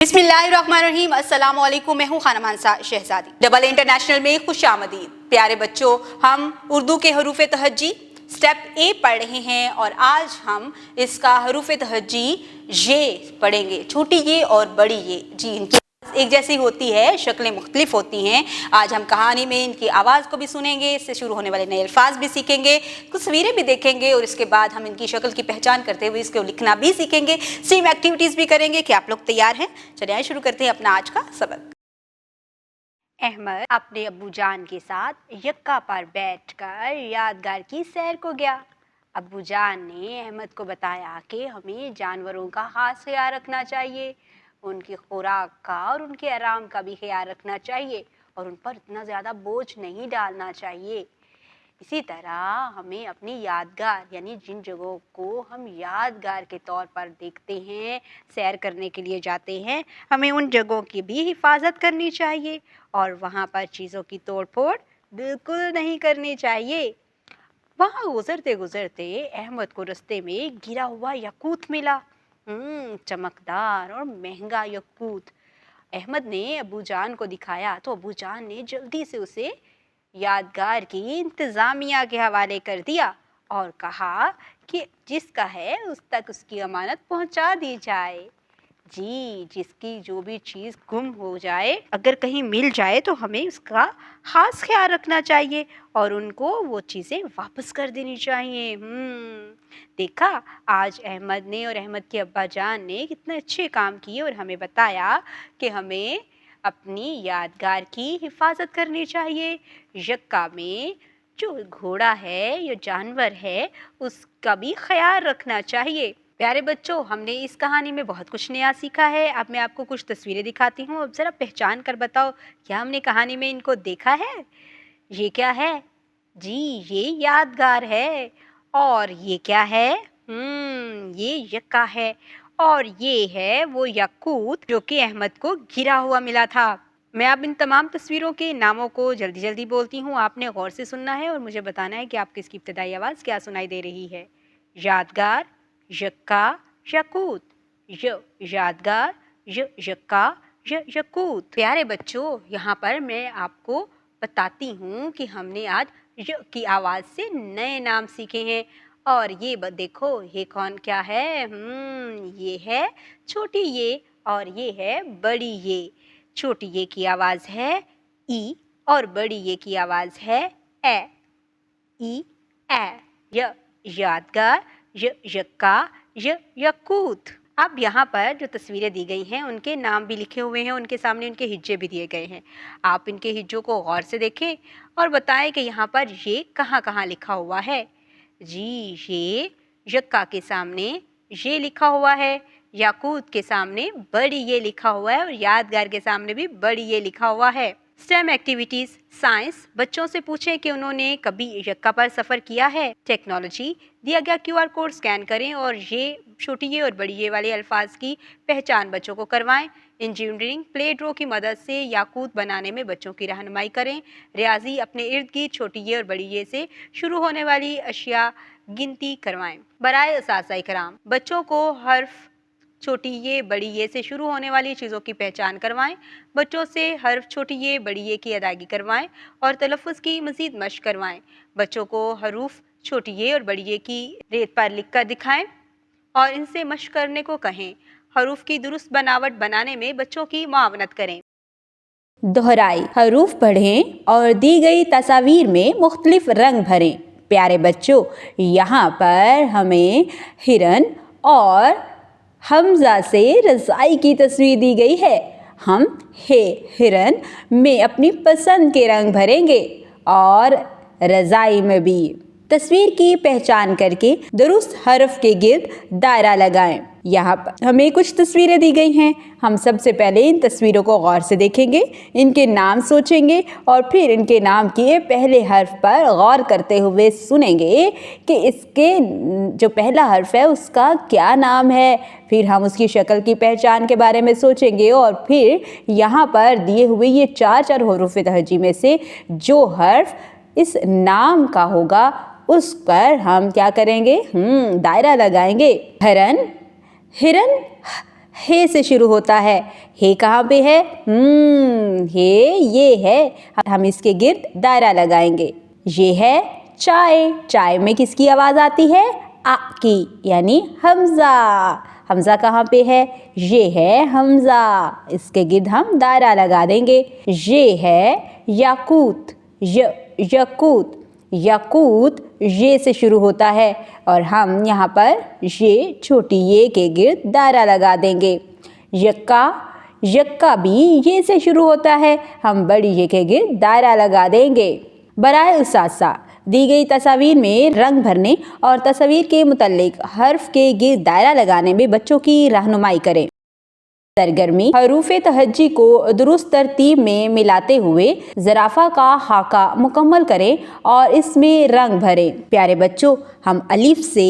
बिस्मिल्लाहिर्रहमानिर्रहीम। अस्सलाम वालेकुम। मैं हूँ खानम हंसा शहजादी। डबल इंटरनेशनल में खुशामदीद। प्यारे बच्चों, हम उर्दू के हरूफ तहज्जी स्टेप ए पढ़ रहे हैं और आज हम इसका हरूफ तहज्जी ये पढ़ेंगे। छोटी ये और बड़ी ये, जी इनकी एक जैसी होती है, शक्लें मुख्तलिफ होती हैं। आज हम कहानी में इनकी आवाज़ को भी सुनेंगे, इससे शुरू होने वाले नए अल्फाज भी सीखेंगे, कुछ तस्वीरें भी देखेंगे और इसके बाद हम इनकी शक्ल की पहचान करते हुए इसको लिखना भी सीखेंगे। सेम एक्टिविटीज़ भी करेंगे। क्या आप लोग तैयार हैं? चलिए आइए शुरू करते हैं अपना आज का सबक। अहमद अपने अब्बू जान के साथ यक्का पर बैठकर यादगार की सैर को गया। अब्बू जान ने अहमद को बताया कि हमें जानवरों का खास ख्याल रखना चाहिए, उनकी खुराक का और उनके आराम का भी ख्याल रखना चाहिए और उन पर इतना ज़्यादा बोझ नहीं डालना चाहिए। इसी तरह हमें अपनी यादगार यानी जिन जगहों को हम यादगार के तौर पर देखते हैं, सैर करने के लिए जाते हैं, हमें उन जगहों की भी हिफाजत करनी चाहिए और वहाँ पर चीज़ों की तोड़ फोड़ बिल्कुल नहीं करनी चाहिए। वहाँ गुजरते गुजरते अहमद को रास्ते में गिरा हुआ यकूत मिला। चमकदार और महंगा यकूत। अहमद ने अबू जान को दिखाया तो अबू जान ने जल्दी से उसे यादगार की इंतज़ामिया के हवाले कर दिया और कहा कि जिसका है उस तक उसकी अमानत पहुंचा दी जाए। जी, जिसकी जो भी चीज़ गुम हो जाए, अगर कहीं मिल जाए तो हमें उसका खास ख्याल रखना चाहिए और उनको वो चीज़ें वापस कर देनी चाहिए। देखा, आज अहमद ने और अहमद के अब्बा जान ने कितने अच्छे काम किए और हमें बताया कि हमें अपनी यादगार की हिफाजत करनी चाहिए। यक्का में जो घोड़ा है या जानवर है उसका भी ख्याल रखना चाहिए। प्यारे बच्चों, हमने इस कहानी में बहुत कुछ नया सीखा है। अब मैं आपको कुछ तस्वीरें दिखाती हूँ, अब ज़रा पहचान कर बताओ क्या हमने कहानी में इनको देखा है? ये क्या है? जी, ये यादगार है। और ये क्या है? ये यक्का है और ये है वो यकूत जो कि अहमद को गिरा हुआ मिला था। मैं अब इन तमाम तस्वीरों के नामों को जल्दी जल्दी बोलती हूँ, आपने गौर से सुनना है और मुझे बताना है कि आपको इसकी इब्तदाई आवाज़ क्या सुनाई दे रही है। यादगार, यक्का, यकूत। यादगार, यक्का, यकूत। प्यारे बच्चों, यहाँ पर मैं आपको बताती हूँ कि हमने आज य की आवाज़ से नए नाम सीखे हैं और ये देखो, ये कौन क्या है? ये है छोटी ये और ये है बड़ी ये। छोटी ये की आवाज़ है ई और बड़ी ये की आवाज़ है ए। ई ए। यादगार, यक्का, यकूत। अब यहाँ पर जो तस्वीरें दी गई हैं उनके नाम भी लिखे हुए हैं, उनके सामने उनके हिज्जे भी दिए गए हैं। आप इनके हिज्जों को गौर से देखें और बताएं कि यहाँ पर ये कहाँ कहाँ लिखा हुआ है। जी, ये यक्का के सामने ये लिखा हुआ है, याकूत के सामने बड़ी ये लिखा हुआ है और यादगार के सामने भी बड़ी ये लिखा हुआ है। स्टेम एक्टिविटीज़ साइंस, बच्चों से पूछें कि उन्होंने कभी यक्का पर सफ़र किया है। टेक्नोलॉजी, दिया गया QR कोड स्कैन करें और ये छोटी ये और बड़ी ये वाले अल्फाज की पहचान बच्चों को करवाएं। इंजीनियरिंग, प्ले ड्रो की मदद से याकूत बनाने में बच्चों की रहनुमाई करें। रियाजी, अपने इर्द गिर्द छोटी ये और बड़ी ये से शुरू होने वाली अशिया गिनती करवाएं। बराए असातिज़ा इकराम, बच्चों को हर्फ छोटी ये बड़ी ये से शुरू होने वाली चीज़ों की पहचान करवाएं। बच्चों से हर्फ छोटी ये बड़ी ये की अदायगी करवाएं और तलफ़्फ़ुज़ की मज़ीद मश्क करवाएं। बच्चों को हरूफ छोटी ये और बड़ी ये की रेत पर लिख कर दिखाएं और इनसे मश्क करने को कहें। हरूफ की दुरुस्त बनावट बनाने में बच्चों की मुआवनत करें। दोहराई, हरूफ पढ़ें और दी गई तस्वीर में मुख्तलिफ रंग भरें। प्यारे बच्चों, यहाँ पर हमें हिरन और हमजा से रज़ाई की तस्वीर दी गई है। हम हिरन में अपनी पसंद के रंग भरेंगे और रज़ाई में भी। तस्वीर की पहचान करके दुरुस्त हरफ के गिर्द दायरा लगाएं। यहाँ पर हमें कुछ तस्वीरें दी गई हैं। हम सबसे पहले इन तस्वीरों को गौर से देखेंगे, इनके नाम सोचेंगे और फिर इनके नाम के पहले हर्फ पर गौर करते हुए सुनेंगे कि इसके जो पहला हर्फ है उसका क्या नाम है। फिर हम उसकी शक्ल की पहचान के बारे में सोचेंगे और फिर यहाँ पर दिए हुए ये चार हरूफ तहज्जी में से जो हर्फ इस नाम का होगा उस पर हम क्या करेंगे? दायरा लगाएंगे। हिरन, हिरन हे से शुरू होता है। हे कहाँ पे है? हे ये है। हम इसके गिर्द दायरा लगाएंगे। ये है चाय। चाय में किसकी आवाज़ आती है? आ की, यानी हमज़ा। हमज़ा कहाँ पे है? ये है हमज़ा। इसके गिर्द हम दायरा लगा देंगे। ये है याकूत। यकूत। याकूत ये से शुरू होता है और हम यहाँ पर ये छोटी ये के गिर्द दायरा लगा देंगे। यक्का। यक्का भी ये से शुरू होता है, हम बड़ी ये के गिर्द दायरा लगा देंगे। बराए उसासा, दी गई तस्वीर में रंग भरने और तस्वीर के मुतल्लिक हर्फ के गिर्द दायरा लगाने में बच्चों की रहनुमाई करें। सरगर्मी, हरूफ तहज्जी को दुरुस्त तरतीब में मिलाते हुए ज़राफ़ा का हाका मुकम्मल करें और इसमें रंग भरें। प्यारे बच्चों, हम अलिफ से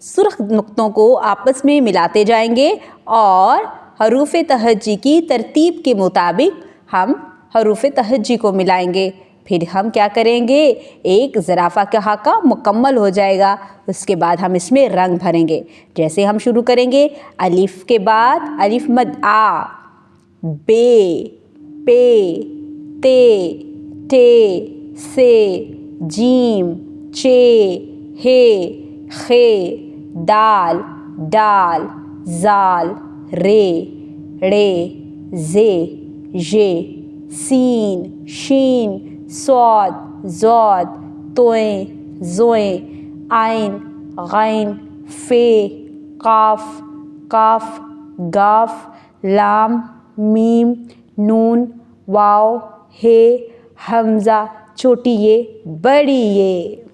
सुर्ख नुक्तों को आपस में मिलाते जाएंगे और हरूफ तहज्जी की तरतीब के मुताबिक हम हरूफ तहज्जी को मिलाएंगे। फिर हम क्या करेंगे? एक ज़राफ़ा का हाका मुकम्मल हो जाएगा, उसके बाद हम इसमें रंग भरेंगे। जैसे हम शुरू करेंगे, अलिफ के बाद अलिफ मद आ, बे, पे, ते, टे, से, जीम, चे, हे, खे, दाल, डाल, जाल, रे, रे, जे, ये, सीन, शीन, स्वाद, ज़ौद, तोएं, ज़ोएं, आइन, गैन, फे, काफ, काफ, गाफ, लाम, मीम, नून, वाव, हे, हमज़ा, छोटी ये, बड़ी ये।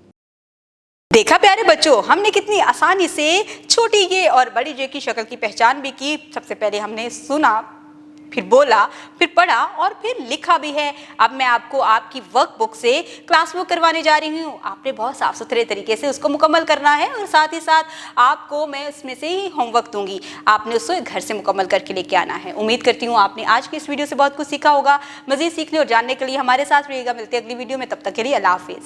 देखा प्यारे बच्चों, हमने कितनी आसानी से छोटी ये और बड़ी ये की शक्ल की पहचान भी की। सबसे पहले हमने सुना, फिर बोला, फिर पढ़ा और फिर लिखा भी है। अब मैं आपको आपकी वर्कबुक से क्लास वर्क करवाने जा रही हूँ। आपने बहुत साफ सुथरे तरीके से उसको मुकम्मल करना है और साथ ही साथ आपको मैं उसमें से ही होमवर्क दूंगी। आपने उसको घर से मुकम्मल करके लेके आना है। उम्मीद करती हूँ आपने आज की इस वीडियो से बहुत कुछ सीखा होगा। मज़ीद सीखने और जानने के लिए हमारे साथ रहिएगा। मिलते हैं अगली वीडियो में, तब तक के लिए अल्लाह हाफिज़।